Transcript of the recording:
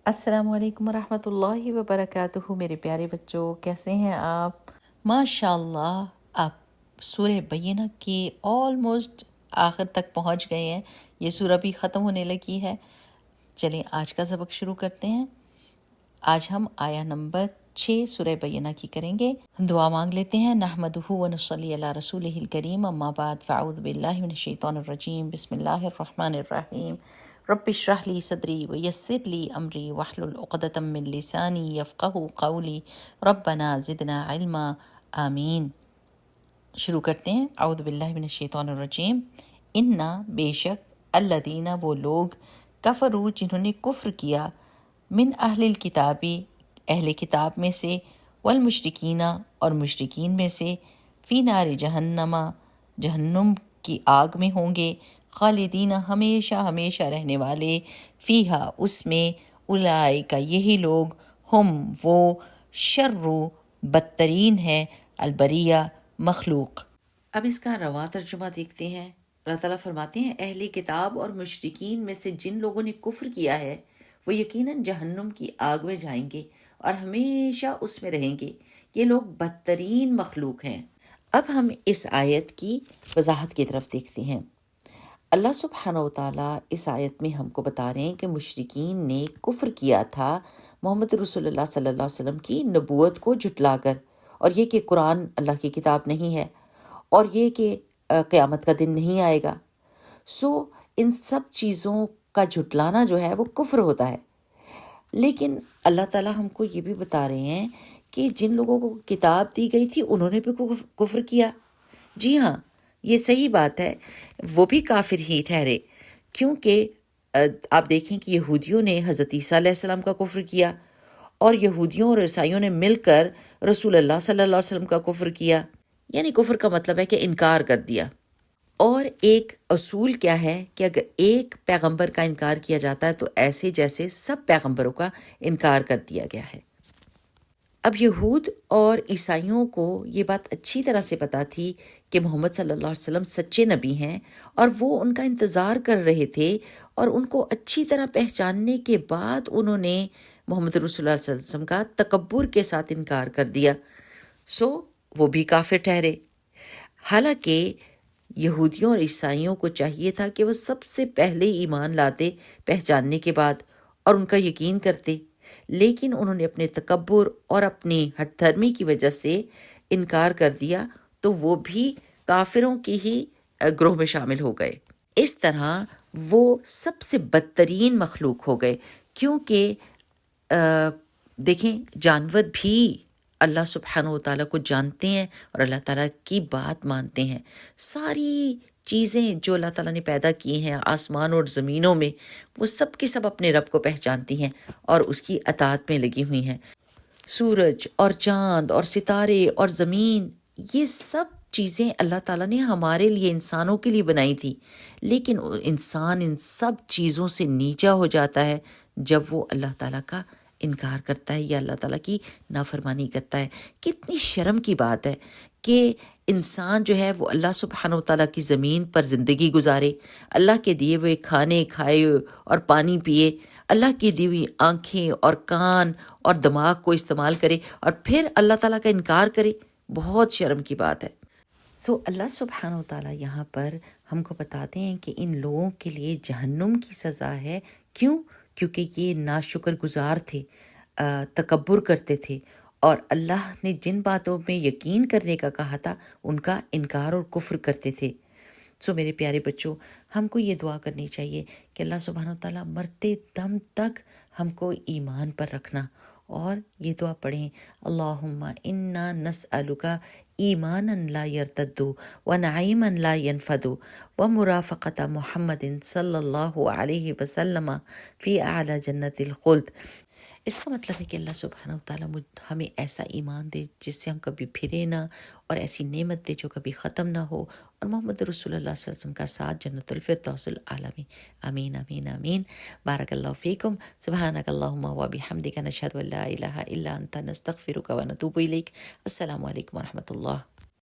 السلام علیکم ورحمۃ اللہ وبرکاتہ۔ میرے پیارے بچوں، کیسے ہیں آپ؟ ماشاء اللہ، آپ سورہ بینہ کے آلموسٹ آخر تک پہنچ گئے ہیں۔ یہ سورہ بھی ختم ہونے لگی ہے۔ چلیں آج کا سبق شروع کرتے ہیں۔ آج ہم آیا نمبر 6 سورہ بینہ کی کریں گے۔ دعا مانگ لیتے ہیں۔ نحمدہ ونصلی علی رسولہ الکریم، اما بعد فاعوذ باللہ من الشیطان الرجیم، بسم اللہ الرحمن الرحیم۔ رب اشرح لی صدری ویسر لی امری واحلل عقدۃ من لسانی یفقہوا قولی ربنا زدنا علما آمین۔ شروع کرتے ہیں۔ اعوذ باللہ من الشیطان الرجیم۔ انا بے شک الذین وہ لوگ کفروا جنہوں نے کفر کیا، من اہل الکتابی اہل کتاب میں سے، والمشرکین اور مشرکین میں سے، فی نار جہنم جہنم کی آگ میں ہوں گے، خالدین ہمیشہ ہمیشہ رہنے والے، فیہا اس میں، اولئک یہی لوگ، ہم وہ، شر بدترین ہے، البریہ مخلوق۔ اب اس کا رواں ترجمہ دیکھتے ہیں۔ اللہ تعالیٰ فرماتے ہیں اہل کتاب اور مشرکین میں سے جن لوگوں نے کفر کیا ہے وہ یقیناً جہنم کی آگ میں جائیں گے اور ہمیشہ اس میں رہیں گے۔ یہ لوگ بدترین مخلوق ہیں۔ اب ہم اس آیت کی وضاحت کی طرف دیکھتے ہیں۔ اللہ سبحانہ و تعالیٰ اس آیت میں ہم کو بتا رہے ہیں کہ مشرکین نے کفر کیا تھا محمد رسول اللہ صلی اللہ علیہ وسلم کی نبوت کو جھٹلا کر، اور یہ کہ قرآن اللہ کی کتاب نہیں ہے، اور یہ کہ قیامت کا دن نہیں آئے گا۔ ان سب چیزوں کا جھٹلانا جو ہے وہ کفر ہوتا ہے۔ لیکن اللہ تعالیٰ ہم کو یہ بھی بتا رہے ہیں کہ جن لوگوں کو کتاب دی گئی تھی انہوں نے بھی کفر کیا۔ جی ہاں، یہ صحیح بات ہے، وہ بھی کافر ہی ٹھہرے، کیونکہ آپ دیکھیں کہ یہودیوں نے حضرت عیسیٰ علیہ السلام کا کفر کیا، اور یہودیوں اور عیسائیوں نے مل کر رسول اللہ صلی اللہ علیہ وسلم کا کفر کیا۔ یعنی کفر کا مطلب ہے کہ انکار کر دیا۔ اور ایک اصول کیا ہے کہ اگر ایک پیغمبر کا انکار کیا جاتا ہے تو ایسے جیسے سب پیغمبروں کا انکار کر دیا گیا ہے۔ اب یہود اور عیسائیوں کو یہ بات اچھی طرح سے پتہ تھی کہ محمد صلی اللہ علیہ وسلم سچے نبی ہیں، اور وہ ان کا انتظار کر رہے تھے، اور ان کو اچھی طرح پہچاننے کے بعد انہوں نے محمد رسول اللہ صلی اللہ علیہ وسلم کا تکبر کے ساتھ انکار کر دیا۔ وہ بھی کافر ٹھہرے۔ حالانکہ یہودیوں اور عیسائیوں کو چاہیے تھا کہ وہ سب سے پہلے ایمان لاتے پہچاننے کے بعد اور ان کا یقین کرتے، لیکن انہوں نے اپنے تکبر اور اپنی ہٹ دھرمی کی وجہ سے انکار کر دیا، تو وہ بھی کافروں کی ہی گروہ میں شامل ہو گئے۔ اس طرح وہ سب سے بدترین مخلوق ہو گئے، کیونکہ دیکھیں جانور بھی اللہ سبحانہ و تعالیٰ کو جانتے ہیں اور اللہ تعالیٰ کی بات مانتے ہیں۔ ساری چیزیں جو اللہ تعالیٰ نے پیدا کی ہیں آسمان اور زمینوں میں، وہ سب کے سب اپنے رب کو پہچانتی ہیں اور اس کی اطاعت میں لگی ہوئی ہیں۔ سورج اور چاند اور ستارے اور زمین، یہ سب چیزیں اللہ تعالیٰ نے ہمارے لیے، انسانوں کے لیے بنائی تھی، لیکن انسان ان سب چیزوں سے نیچا ہو جاتا ہے جب وہ اللہ تعالیٰ کا انکار کرتا ہے یا اللہ تعالیٰ کی نافرمانی کرتا ہے۔ کتنی شرم کی بات ہے کہ انسان جو ہے وہ اللہ سبحانہ و تعالیٰ کی زمین پر زندگی گزارے، اللہ کے دیے ہوئے کھانے کھائے اور پانی پیے، اللہ کی دی ہوئی آنکھیں اور کان اور دماغ کو استعمال کرے، اور پھر اللہ تعالیٰ کا انکار کرے۔ بہت شرم کی بات ہے۔ اللہ سبحانہ و تعالیٰ یہاں پر ہم کو بتاتے ہیں کہ ان لوگوں کے لیے جہنم کی سزا ہے۔ کیوں؟ کیونکہ یہ ناشکر گزار تھے، تکبر کرتے تھے، اور اللہ نے جن باتوں میں یقین کرنے کا کہا تھا ان کا انکار اور کفر کرتے تھے۔ میرے پیارے بچوں، ہم کو یہ دعا کرنی چاہیے کہ اللہ سبحانہ و تعالیٰ مرتے دم تک ہم کو ایمان پر رکھنا، اور یہ دعا پڑھیں، اللہم انا نسألک ایمانا لا یرتد ونعیما لا ینفد ومرافقۃ محمد صلی اللہ علیہ وسلم فی اعلی جنت الخلد۔ اس کا مطلب ہے کہ اللہ سبحانہ و تعالیٰ ہمیں ایسا ایمان دے جس سے ہم کبھی پھرے نہ، اور ایسی نعمت دے جو کبھی ختم نہ ہو، اور محمد رسول اللہ صلی اللہ علیہ وسلم کا ساتھ جنت الفردوس الاعلی میں۔ آمین آمین آمین۔ بارک اللہ فیکم، سبحانک اللہم و بحمدک، نشہد ان لا الہ الا انت، نستغفرک و نتوب الیک۔ السلام علیکم ورحمۃ اللہ۔